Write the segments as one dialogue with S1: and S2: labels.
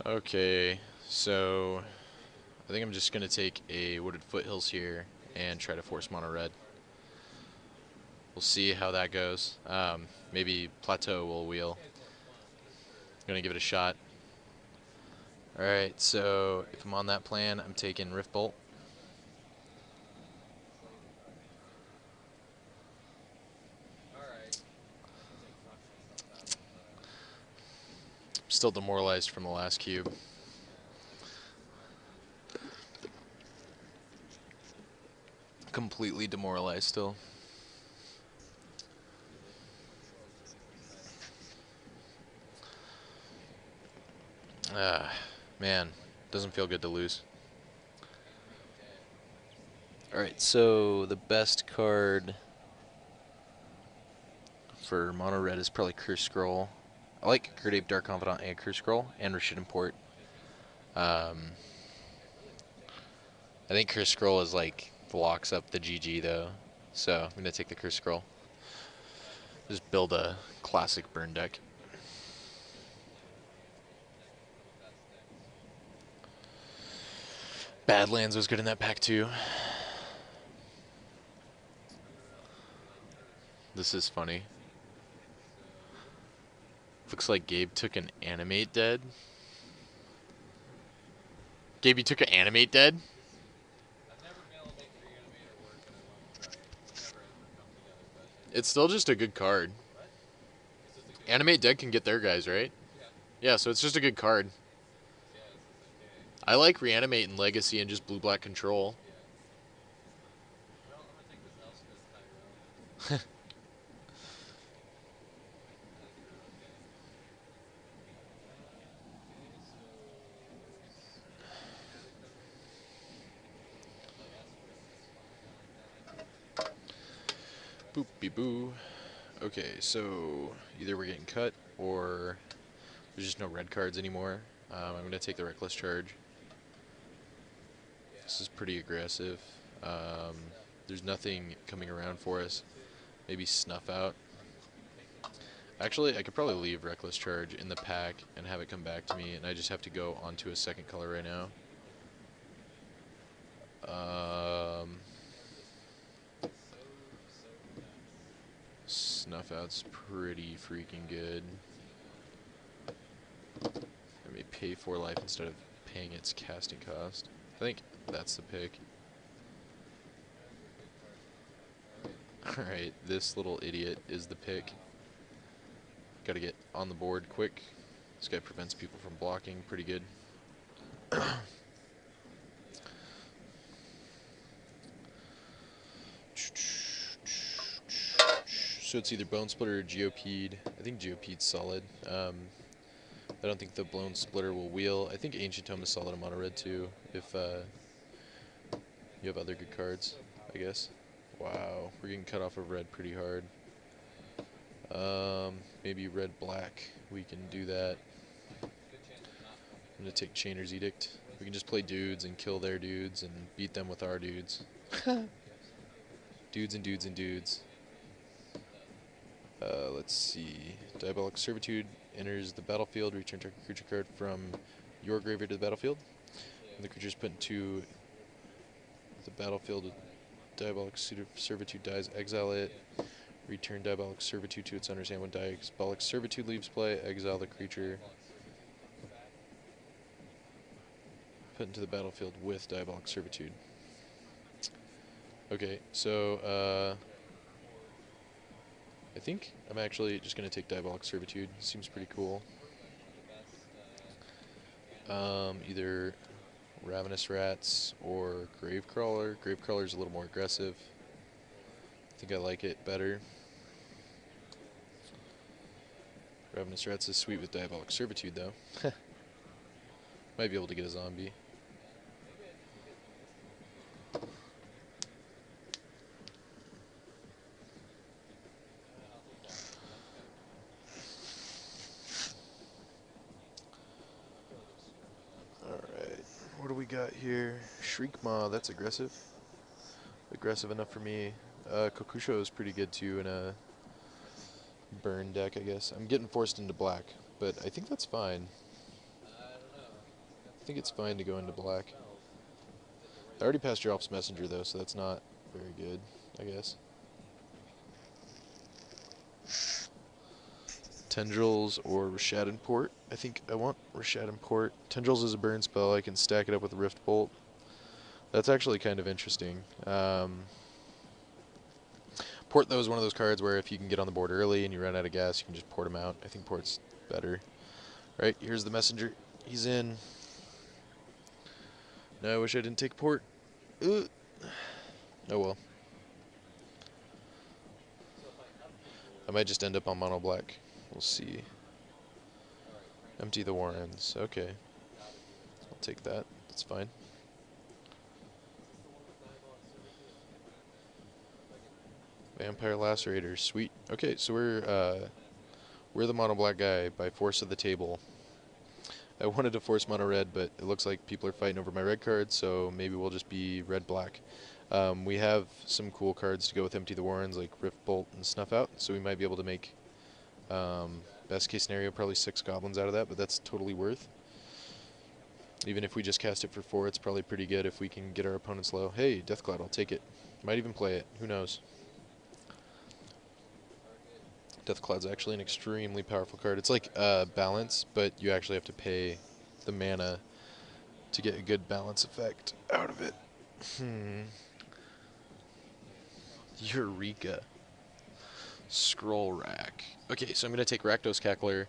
S1: Okay, so I think I'm just going to take a Wooded Foothills here and try to force mono red. We'll see how that goes. Maybe Plateau will wheel. Going to give it a shot. Alright, so if I'm on that plan, I'm taking Rift Bolt. Still demoralized from the last cube. Completely demoralized still. Man, doesn't feel good to lose. Alright, so the best card for mono red is probably Curse Scroll. I like Great Ape Dark Confidant and Curse Scroll and Rashid Import. I think Curse Scroll is like locks up the GG though, so I'm gonna take the Curse Scroll. Just build a classic burn deck. Badlands was good in that pack too. This is funny. Looks like Gabe took an animate dead. Gabe, you took an animate dead? It's still just a good card. Animate dead can get their guys, right? Yeah, so it's just a good card. I like Reanimate and Legacy and just blue-black control. Boopy boo. Okay, so either we're getting cut or there's just no red cards anymore. I'm going to take the Reckless Charge. This is pretty aggressive. There's nothing coming around for us. Maybe Snuff Out. Actually, I could probably leave Reckless Charge in the pack and have it come back to me, and I just have to go onto a second color right now. Snuff Out's pretty freaking good. I may pay 4 life instead of paying its casting cost. I think that's the pick. Alright, this little idiot is the pick. Gotta get on the board quick. This guy prevents people from blocking pretty good. So it's either Bone Splitter or Geopede. I think Geopede's solid. I don't think the Blown Splitter will wheel. I think Ancient Tome is solid in mono red too, if you have other good cards, I guess. Wow, we're getting cut off of red pretty hard. Maybe red-black, we can do that. I'm going to take Chainer's Edict. We can just play dudes and kill their dudes and beat them with our dudes. Dudes and dudes and dudes. Let's see. Diabolic Servitude enters the battlefield. Return target creature card from your graveyard to the battlefield. When the creature's put into the battlefield, Diabolic Servitude dies, exile it. Return Diabolic Servitude to its owner's hand. When Diabolic Servitude leaves play, exile the creature put into the battlefield with Diabolic Servitude. Okay, so I think I'm actually just going to take Diabolic Servitude. Seems pretty cool. Either Ravenous Rats or Gravecrawler. Gravecrawler's a little more aggressive. I think I like it better. Ravenous Rats is sweet with Diabolic Servitude, though. Might be able to get a zombie. Alright, what do we got here? Shriekmaw, that's aggressive. Aggressive enough for me. Kokusho is pretty good too in a burn deck, I guess. I'm getting forced into black, but I think that's fine. think it's fine to go into black. I already passed Drops Messenger though, so that's not very good, I guess. Tendrils or Rishadan Port. I think I want Rishadan Port. Tendrils is a burn spell. I can stack it up with Rift Bolt. That's actually kind of interesting. Port, though, is one of those cards where if you can get on the board early and you run out of gas, you can just port him out. I think Port's better. Right, here's the Messenger. He's in. No, I wish I didn't take Port. Oh well. I might just end up on mono black. We'll see. Empty the Warrens. Okay. I'll take that. That's fine. Vampire Lacerator. Sweet. Okay, so we're the mono black guy by force of the table. I wanted to force mono red, but it looks like people are fighting over my red cards, so maybe we'll just be red black. We have some cool cards to go with Empty the Warrens, like Rift Bolt and Snuff Out, so we might be able to make, best case scenario, probably 6 goblins out of that, but that's totally worth. Even if we just cast it for 4, it's probably pretty good if we can get our opponents low. Hey, Deathcloud, I'll take it. Might even play it. Who knows? Deathcloud's actually an extremely powerful card. It's like balance, but you actually have to pay the mana to get a good balance effect out of it. Eureka. Scroll Rack. Okay, so I'm going to take Rakdos Cackler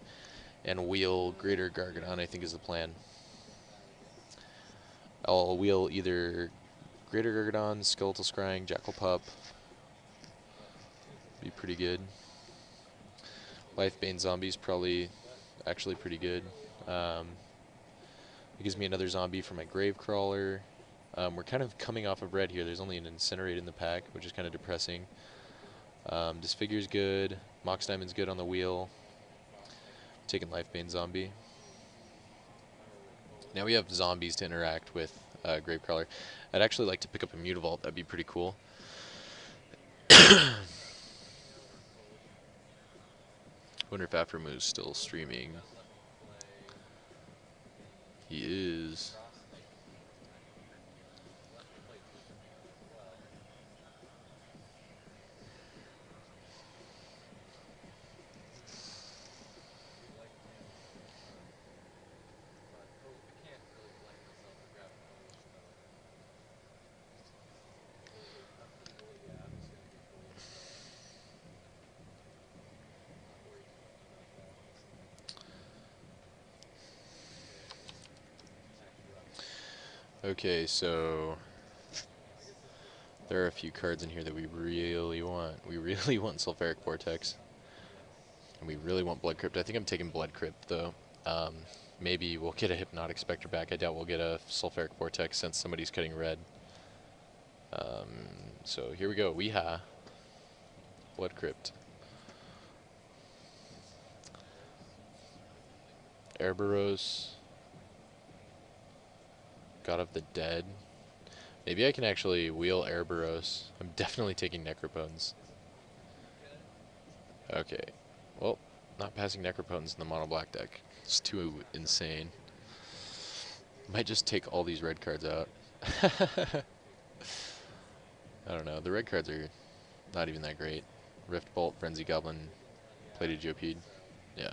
S1: and wheel Greater Gargadon, I think is the plan. I'll wheel either Greater Gargadon, Skeletal Scrying, Jackal Pup. Be pretty good. Lifebane Zombie's probably actually pretty good. It gives me another zombie for my Gravecrawler. We're kind of coming off of red here. There's only an Incinerate in the pack, which is kind of depressing. Disfigure's good. Mox Diamond's good on the wheel. Taking Lifebane Zombie. Now we have zombies to interact with Gravecrawler. I'd actually like to pick up a Mutavault. That'd be pretty cool. Wonder if Aftermoo's still streaming. He is. Okay, so there are a few cards in here that we really want. We really want Sulfuric Vortex. And we really want Blood Crypt. I think I'm taking Blood Crypt, though. Maybe we'll get a Hypnotic Spectre back. I doubt we'll get a Sulfuric Vortex since somebody's cutting red. So here we go. Weeha. Blood Crypt. Airboros. God of the Dead. Maybe I can actually wheel Airboros. I'm definitely taking Necropotence. Okay. Well, not passing Necropotence in the mono black deck. It's too insane. Might just take all these red cards out. I don't know. The red cards are not even that great. Rift Bolt, Frenzy Goblin, Plated Geopede. Yeah.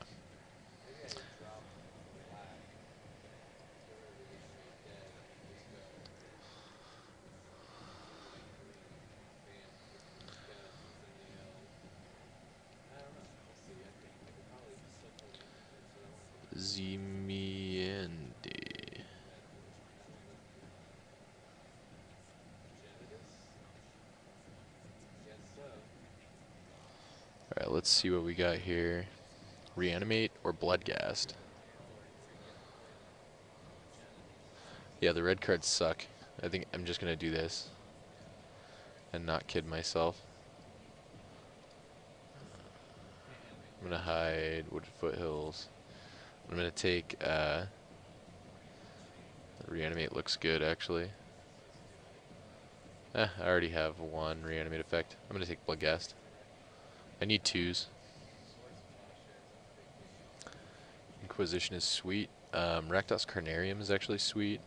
S1: Zimiende. Alright, let's see what we got here. Reanimate or Bloodghast? Yeah, the red cards suck. I think I'm just going to do this and not kid myself. I'm going to hide Wooded Foothills. I'm going to take, Reanimate looks good, actually. I already have one Reanimate effect. I'm going to take Bloodghast. I need 2s. Inquisition is sweet. Rakdos Carnarium is actually sweet.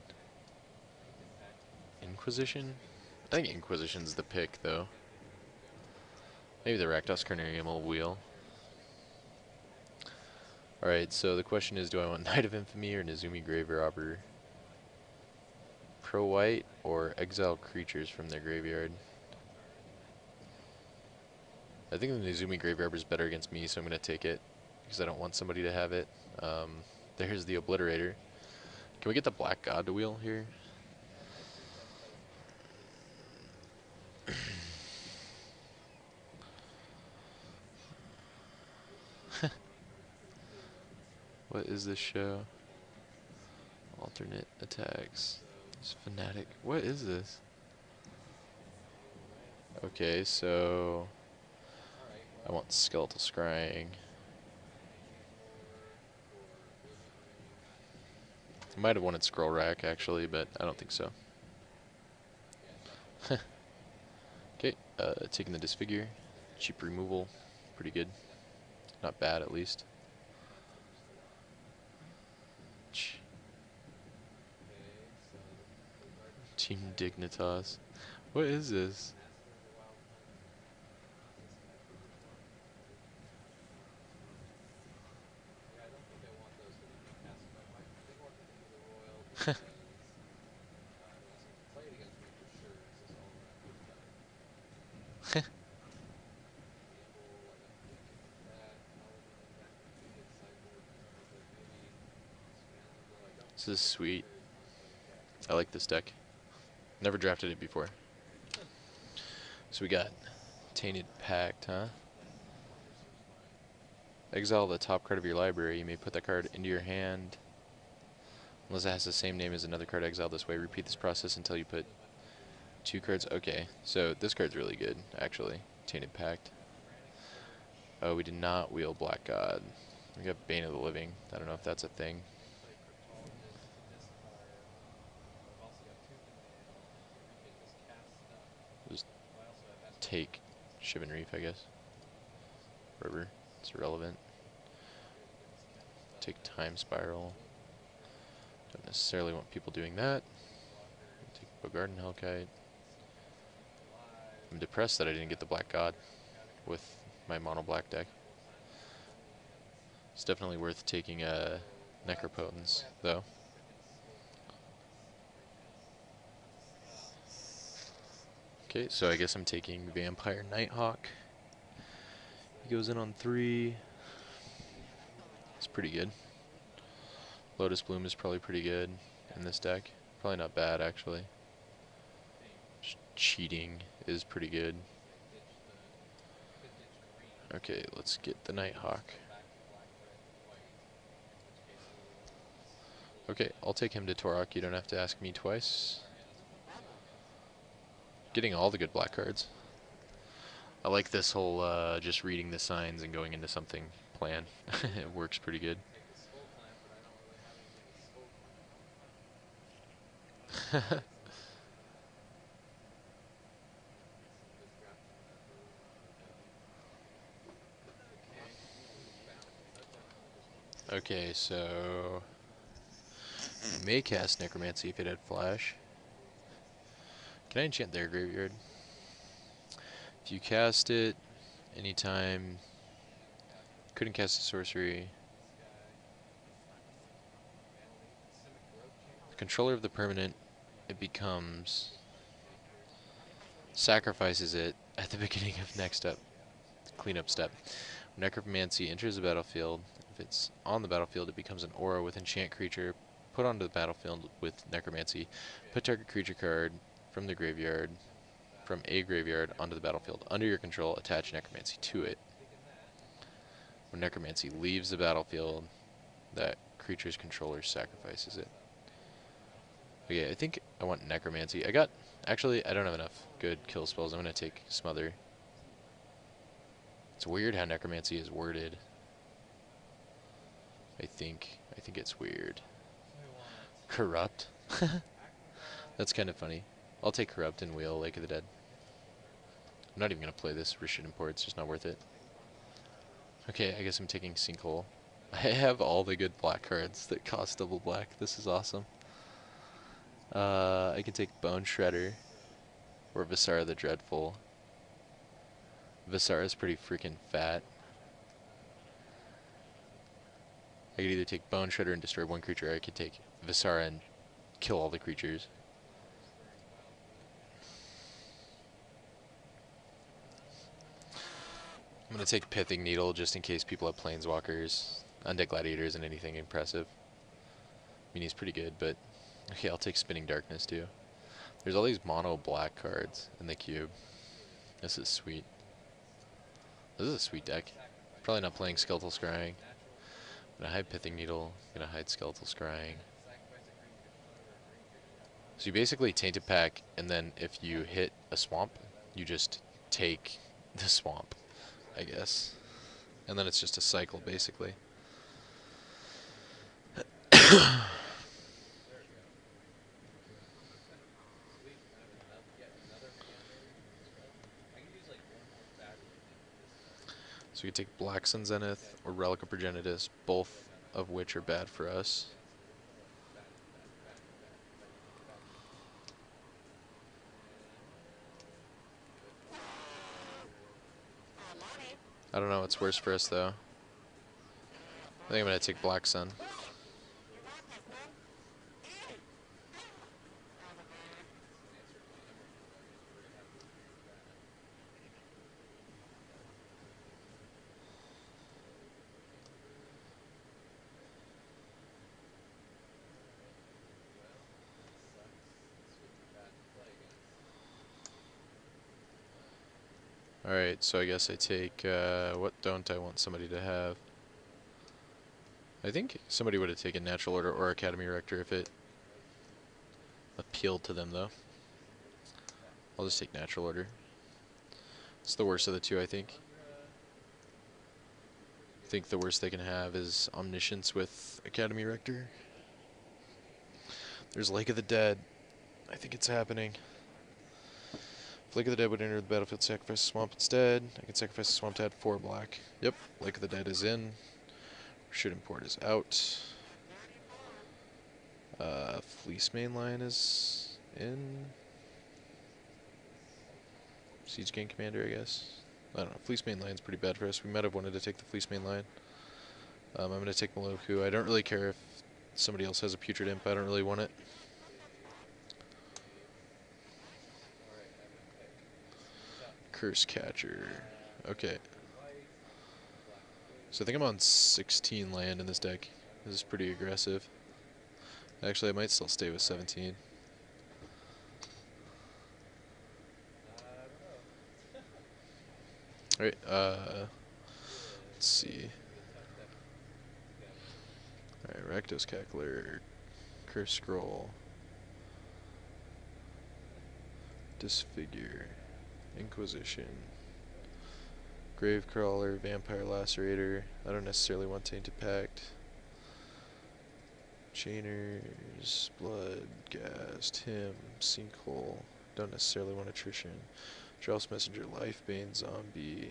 S1: Inquisition? I think Inquisition's the pick, though. Maybe the Rakdos Carnarium will wheel. Alright, so the question is, do I want Knight of Infamy or Nezumi Grave Robber? Pro-white or exile creatures from their graveyard? I think the Nezumi Grave Robber is better against me, so I'm going to take it. Because I don't want somebody to have it. There's the Obliterator. Can we get the Black God to wheel here? What is this show? Alternate attacks. It's Fanatic. What is this? Okay, so I want Skeletal Scrying. I might have wanted Scroll Rack actually, but I don't think so. Okay, taking the Disfigure. Cheap removal. Pretty good. Not bad, at least. Team Dignitas. What is this? This is sweet. I like this deck. Never drafted it before. So we got Tainted Pact, huh? Exile the top card of your library. You may put that card into your hand. Unless it has the same name as another card exiled this way. Repeat this process until you put 2 cards. Okay, so this card's really good, actually. Tainted Pact. Oh, we did not wheel Black God. We got Bane of the Living. I don't know if that's a thing. Just take Shivan Reef, I guess. Whatever. It's irrelevant. Take Time Spiral. Don't necessarily want people doing that. Take Bogarden Hellkite. I'm depressed that I didn't get the Black God with my mono black deck. It's definitely worth taking Necropotence, though. Okay, so I guess I'm taking Vampire Nighthawk. He goes in on 3. It's pretty good. Lotus Bloom is probably pretty good in this deck. Probably not bad, actually. Just cheating is pretty good. Okay, let's get the Nighthawk. Okay, I'll take him to Torok. You don't have to ask me twice. Getting all the good black cards. I like this whole just reading the signs and going into something plan. It works pretty good. Okay, so you may cast Necromancy if it had Flash. Can I enchant their graveyard? If you cast it anytime, couldn't cast a sorcery. The controller of the permanent, it becomes, sacrifices it at the beginning of next step, cleanup step. When Necromancy enters the battlefield, if it's on the battlefield, it becomes an aura with enchant creature. Put onto the battlefield with Necromancy. Put target creature card from the graveyard, from a graveyard onto the battlefield. Under your control, attach Necromancy to it. When Necromancy leaves the battlefield, that creature's controller sacrifices it. Okay, I think I want Necromancy. Actually, I don't have enough good kill spells. I'm going to take Smother. It's weird how Necromancy is worded. I think it's weird. Corrupt? That's kind of funny. I'll take Corrupt and wheel Lake of the Dead. I'm not even going to play this Rishid Import. It's just not worth it. Okay, I guess I'm taking Sinkhole. I have all the good black cards that cost double black. This is awesome. I can take Bone Shredder or Visara the Dreadful. Visara is pretty freaking fat. I could either take Bone Shredder and destroy one creature, or I could take Visara and kill all the creatures. I'm going to take Pithing Needle just in case people have Planeswalkers, Undead Gladiators, and anything impressive. I mean, he's pretty good, but okay, I'll take Spinning Darkness too. There's all these mono black cards in the cube. This is sweet. This is a sweet deck. Probably not playing Skeletal Scrying. I'm gonna hide Pithing Needle. I'm gonna hide Skeletal Scrying. So you basically Tainted Pack, and then if you hit a swamp, you just take the swamp, I guess. And then it's just a cycle, basically. So you take Black Sun Zenith or Relic of Progenitus, both of which are bad for us. I don't know what's worse for us, though. I think I'm going to take Black Sun. Alright, so I guess I take, what don't I want somebody to have? I think somebody would have taken Natural Order or Academy Rector if it appealed to them, though. I'll just take Natural Order. It's the worst of the two, I think. I think the worst they can have is Omniscience with Academy Rector. There's Lake of the Dead. I think it's happening. If Lake of the Dead would enter the battlefield, sacrifice a swamp instead. I can sacrifice a swamp to add 4 black. Yep, Lake of the Dead is in. Shooting Port is out. Fleece Mainline is in. Siege Gang Commander, I guess. I don't know. Fleece Mainline's pretty bad for us. We might have wanted to take the Fleece Mainline. I'm going to take Maloku. I don't really care if somebody else has a Putrid Imp. I don't really want it. Curse Catcher. Okay. So I think I'm on 16 land in this deck. This is pretty aggressive. Actually, I might still stay with 17. Alright, let's see. Alright, Rakdos Cackler, Curse Scroll, Disfigure, Inquisition, Gravecrawler, Vampire Lacerator. I don't necessarily want Tainted Pact. Chainers, Blood, Ghast, Him, Sinkhole. Don't necessarily want Attrition. Drowse Messenger, Lifebane, Zombie,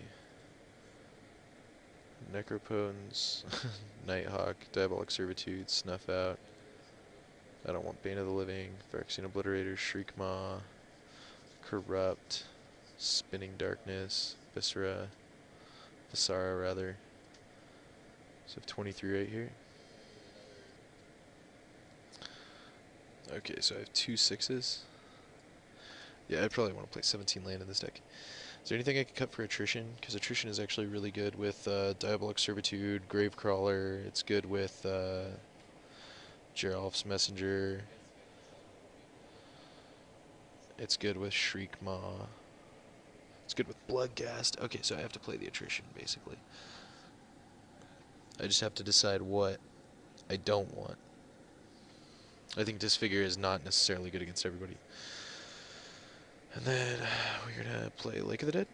S1: Necropotence, Nighthawk, Diabolic Servitude, Snuff Out. I don't want Bane of the Living, Phyrexian Obliterator, Shriekmaw, Corrupt, Spinning Darkness, Visara rather. So I have 23 right here. Okay, so I have 2 6s. Yeah, I probably want to play 17 land in this deck. Is there anything I can cut for Attrition? Because Attrition is actually really good with Diabolic Servitude, Gravecrawler. It's good with Geralf's Messenger. It's good with Shriekmaw. It's good with Bloodghast. Okay, so I have to play the Attrition, basically. I just have to decide what I don't want. I think Disfigure is not necessarily good against everybody. And then we're going to play Lake of the Dead.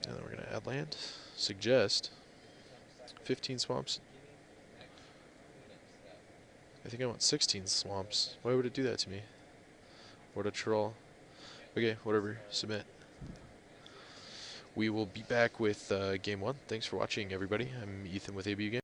S1: And then we're going to add land. Suggest 15 swamps. I think I want 16 swamps. Why would it do that to me? What a troll. Okay, whatever. Submit. We will be back with Game 1. Thanks for watching, everybody. I'm Ethan with ABU Games.